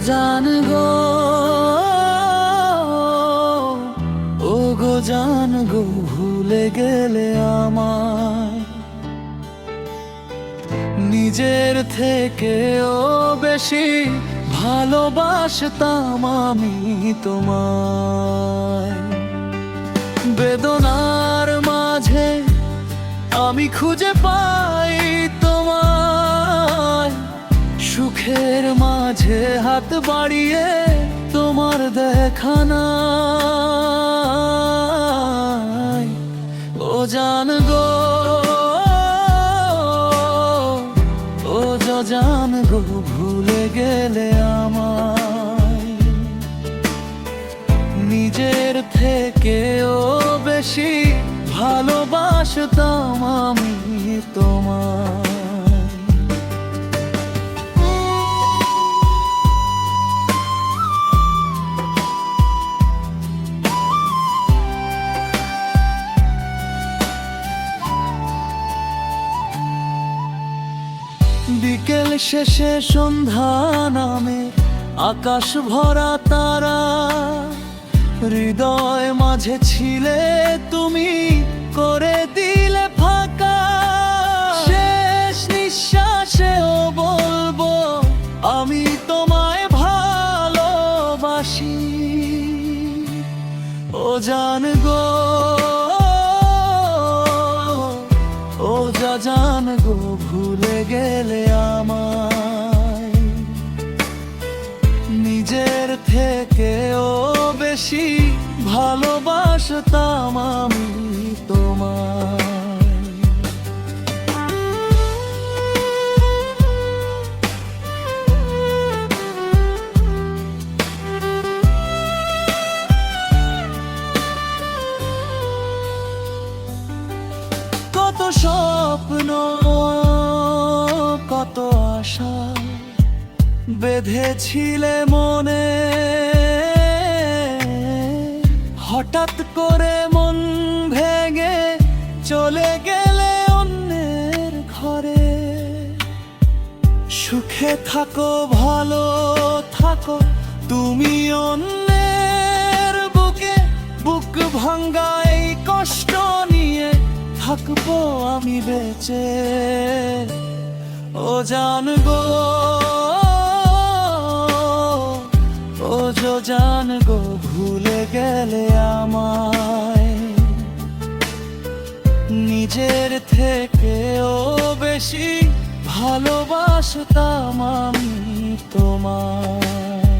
জান গো, ও গো জান গো, ভুলে গেলে আমায় নিজের থেকেও বেশি ভালোবাসতাম আমি তোমায়। বেদনার মাঝে আমি খুঁজে পাই তোমায়, সুখের মাঝে হাত বাড়িয়ে তোমার দেখা নাই। ও জান গো, ও জান গো, ভুলে গেলে আমায় নিজের থেকেও বেশি ভালোবাসতাম আমি তোমায়। বিকেল শেষে সন্ধ্যা নামে আকাশ ভরা তারা, হৃদয় মাঝে ছিলে তুমি, করে দিলে ফাঁকা। শেষ নিঃশ্বাসেও বলবো আমি তোমায় ভালোবাসি। ও জান গো, ও জান গো, ভুলে গেলে আমায় নিজের থেকেও বেশি ভালোবাসতাম আমি তোমায়। কত স্বপ্ন, কত আশা বেঁধেছিলে মনে, হঠাৎ করে মন ভেঙে চলে গেলে অন্যের ঘরে। সুখে থাকো, ভালো থাকো তুমি অন্যের বুকে, বুক ভাঙ্গাই কষ্ট নিয়ে থাকবো আমি বেঁচে। ও জান গো, ও জান গো, ভুলে গেলে আমায় নিজের থেকেও বেশি ভালোবাসতাম আমি তোমায়।